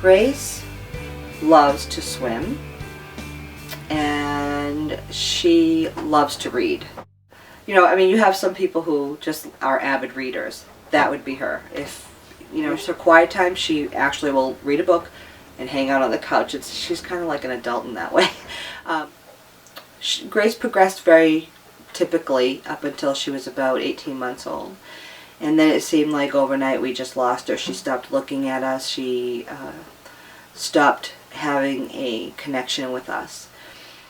Grace loves to swim and she loves to read. You know, I mean, you have some people who just are avid readers. That would be her. If, you know, it's her quiet time, she actually will read a book and hang out on the couch. She's kind of like an adult in that way. Grace progressed very typically up until she was about 18 months old. And then it seemed like overnight we just lost her. She stopped looking at us. She stopped having a connection with us.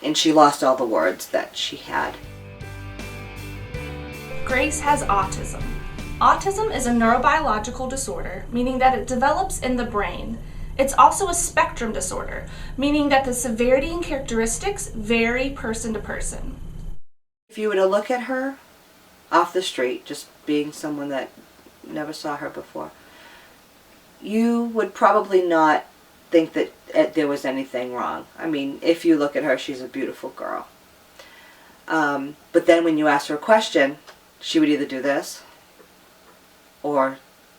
And she lost all the words that she had. Grace has autism. Autism is a neurobiological disorder, meaning that it develops in the brain. It's also a spectrum disorder, meaning that the severity and characteristics vary person to person. If you were to look at her off the street, just being someone that never saw her before, you would probably not think that there was anything wrong. I mean, if you look at her, she's a beautiful girl. But then when you ask her a question, she would either do this or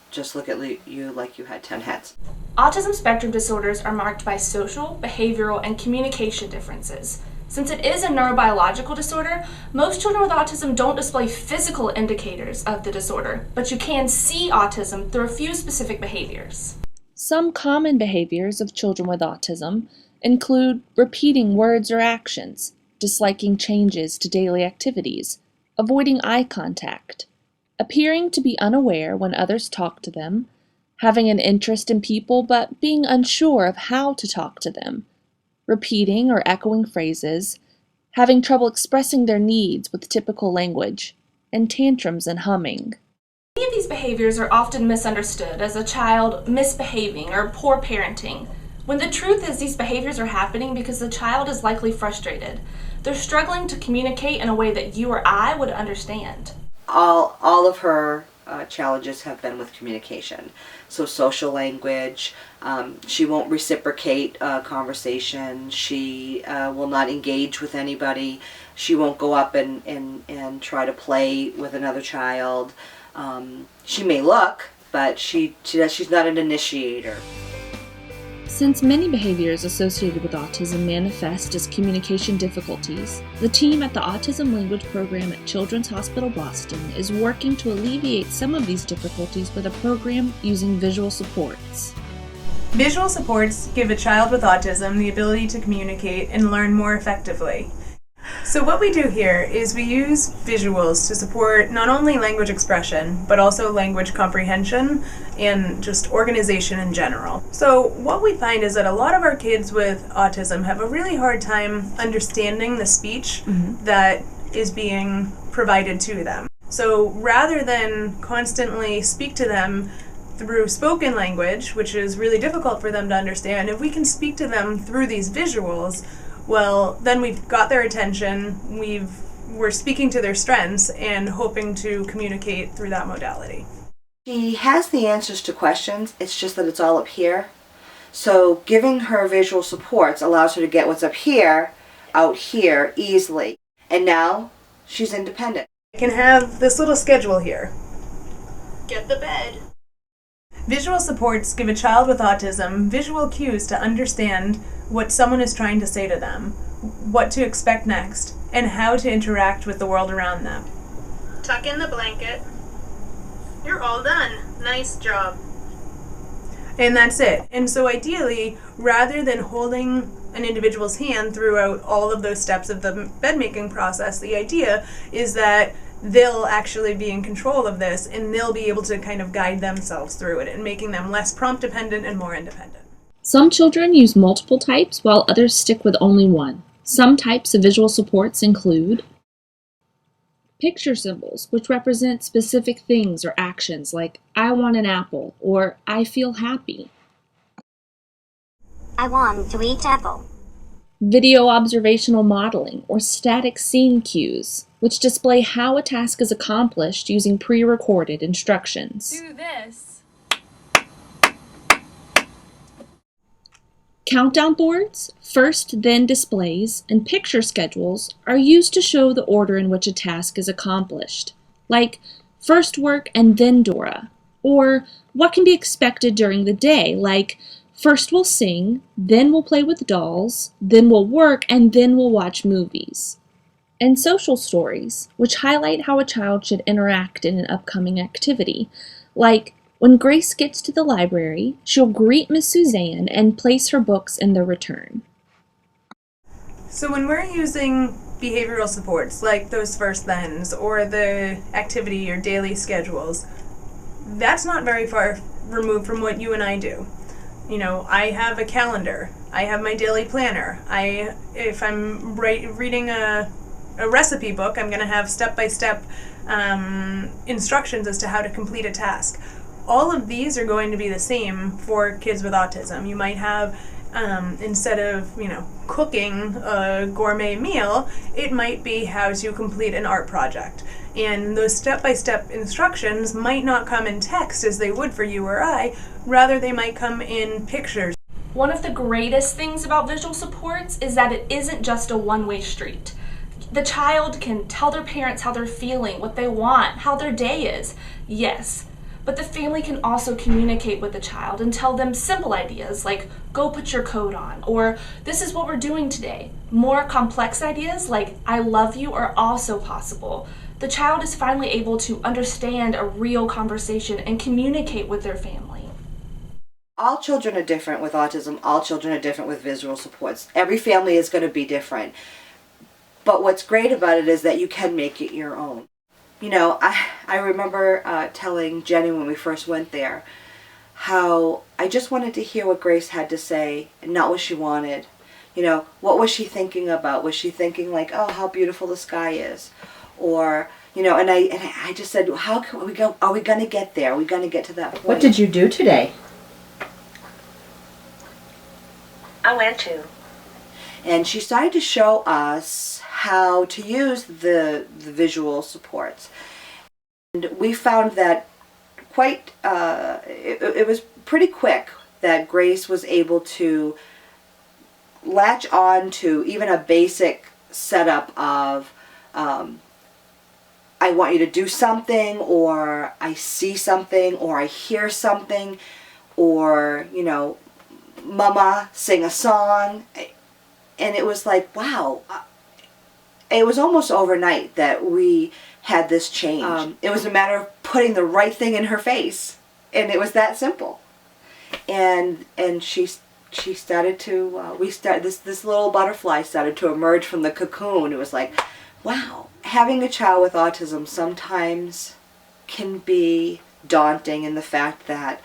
just look at you like you had 10 heads. Autism spectrum disorders are marked by social, behavioral, and communication differences. Since it is a neurobiological disorder, most children with autism don't display physical indicators of the disorder, but you can see autism through a few specific behaviors. Some common behaviors of children with autism include repeating words or actions, disliking changes to daily activities, avoiding eye contact, appearing to be unaware when others talk to them, having an interest in people but being unsure of how to talk to them, repeating or echoing phrases, having trouble expressing their needs with typical language, and tantrums and humming. Many of these behaviors are often misunderstood as a child misbehaving or poor parenting, when the truth is these behaviors are happening because the child is likely frustrated. They're struggling to communicate in a way that you or I would understand. All of her challenges have been with communication. So social language, she won't reciprocate conversation, she will not engage with anybody, she won't go up and try to play with another child. She may look, but she's not an initiator. Since many behaviors associated with autism manifest as communication difficulties, the team at the Autism Language Program at Children's Hospital Boston is working to alleviate some of these difficulties with a program using visual supports. Visual supports give a child with autism the ability to communicate and learn more effectively. So what we do here is we use visuals to support not only language expression, but also language comprehension and just organization in general. So what we find is that a lot of our kids with autism have a really hard time understanding the speech that is being provided to them. So rather than constantly speak to them through spoken language, which is really difficult for them to understand, if we can speak to them through these visuals, well, then we've got their attention, we're speaking to their strengths and hoping to communicate through that modality. She has the answers to questions, it's just that it's all up here. So giving her visual supports allows her to get what's up here, out here, easily. And now she's independent. I can have this little schedule here. Get the bed. Visual supports give a child with autism visual cues to understand what someone is trying to say to them, what to expect next, and how to interact with the world around them. Tuck in the blanket. You're all done. Nice job. And that's it. And so ideally, rather than holding an individual's hand throughout all of those steps of the bed making process, the idea is that they'll actually be in control of this and they'll be able to kind of guide themselves through it and making them less prompt dependent and more independent. Some children use multiple types while others stick with only one. Some types of visual supports include picture symbols, which represent specific things or actions like I want an apple or I feel happy. I want to eat apple. Video observational modeling or static scene cues, which display how a task is accomplished using pre-recorded instructions. Do this. Countdown boards, first then displays, and picture schedules are used to show the order in which a task is accomplished, like first work and then Dora, or what can be expected during the day, like First we'll sing, then we'll play with dolls, then we'll work, and then we'll watch movies. And social stories, which highlight how a child should interact in an upcoming activity, like when Grace gets to the library, she'll greet Miss Suzanne and place her books in the return. So when we're using behavioral supports like those first thens or the activity or daily schedules, that's not very far removed from what you and I do. You know, I have a calendar. I have my daily planner. If I'm reading a recipe book, I'm going to have step-by-step instructions as to how to complete a task. All of these are going to be the same for kids with autism. You might have, instead of, cooking a gourmet meal, it might be how to complete an art project. And those step-by-step instructions might not come in text as they would for you or I, rather they might come in pictures. One of the greatest things about visual supports is that it isn't just a one-way street. The child can tell their parents how they're feeling, what they want, how their day is. Yes, but the family can also communicate with the child and tell them simple ideas like, go put your coat on, or this is what we're doing today. More complex ideas like, I love you are also possible. The child is finally able to understand a real conversation and communicate with their family. All children are different with autism. All children are different with visual supports. Every family is going to be different. But what's great about it is that you can make it your own. I remember telling Jenny when we first went there how I just wanted to hear what Grace had to say and not what she wanted. What was she thinking about? Was she thinking like, oh, how beautiful the sky is? Or, and I just said, how can we go? Are we going to get there? Are we going to get to that point? What did you do today? I went to. And she started to show us how to use the visual supports. And we found that it was pretty quick that Grace was able to latch on to even a basic setup of I want you to do something, or I see something, or I hear something, or, Mama, sing a song. And it was like, wow. It was almost overnight that we had this change. It was a matter of putting the right thing in her face. And it was that simple. And she started to, this little butterfly started to emerge from the cocoon. It was like, wow. Having a child with autism sometimes can be daunting in the fact that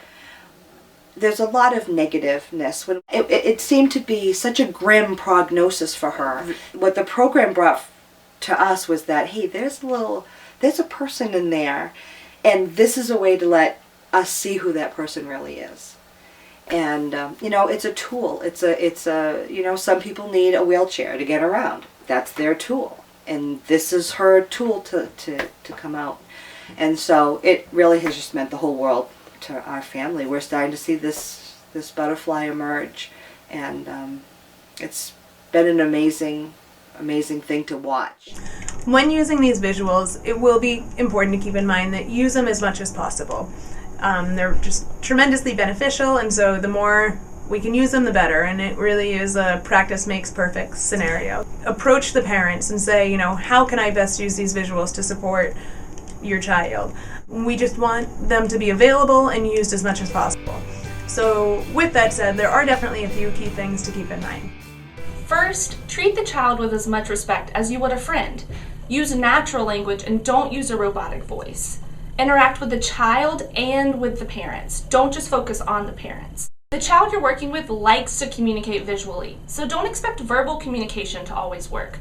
there's a lot of negativeness. When it seemed to be such a grim prognosis for her. What the program brought to us was that, hey, there's a person in there, and this is a way to let us see who that person really is. And it's a tool. It's a some people need a wheelchair to get around. That's their tool, and this is her tool to come out. And so it really has just meant the whole world to our family. We're starting to see this butterfly emerge, and it's been an amazing thing to watch. When using these visuals, it will be important to keep in mind that use them as much as possible. They're just tremendously beneficial, and so the more we can use them, the better, and it really is a practice makes perfect scenario. Approach the parents and say, how can I best use these visuals to support your child? We just want them to be available and used as much as possible. So with that said, there are definitely a few key things to keep in mind. First, treat the child with as much respect as you would a friend. Use natural language and don't use a robotic voice. Interact with the child and with the parents. Don't just focus on the parents. The child you're working with likes to communicate visually, so don't expect verbal communication to always work.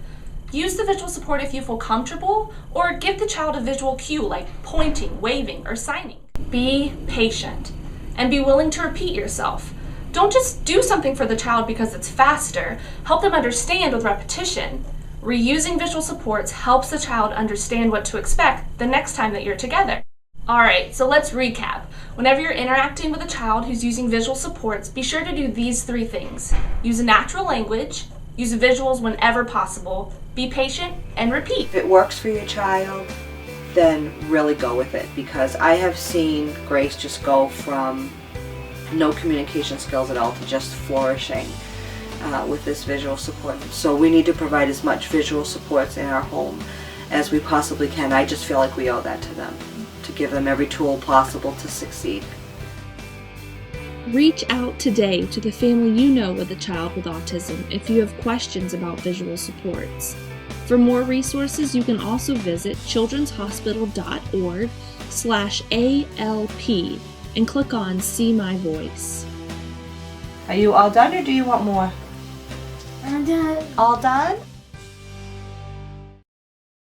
Use the visual support if you feel comfortable, or give the child a visual cue like pointing, waving, or signing. Be patient and be willing to repeat yourself. Don't just do something for the child because it's faster. Help them understand with repetition. Reusing visual supports helps the child understand what to expect the next time that you're together. Alright, so let's recap. Whenever you're interacting with a child who's using visual supports, be sure to do these 3 things. Use a natural language, use visuals whenever possible, be patient, and repeat. If it works for your child, then really go with it, because I have seen Grace just go from no communication skills at all to just flourishing with this visual support. So we need to provide as much visual supports in our home as we possibly can. I just feel like we owe that to them, to give them every tool possible to succeed. Reach out today to the family you know with a child with autism if you have questions about visual supports. For more resources, you can also visit childrenshospital.org/ALP and click on See My Voice. Are you all done or do you want more? I'm done. All done?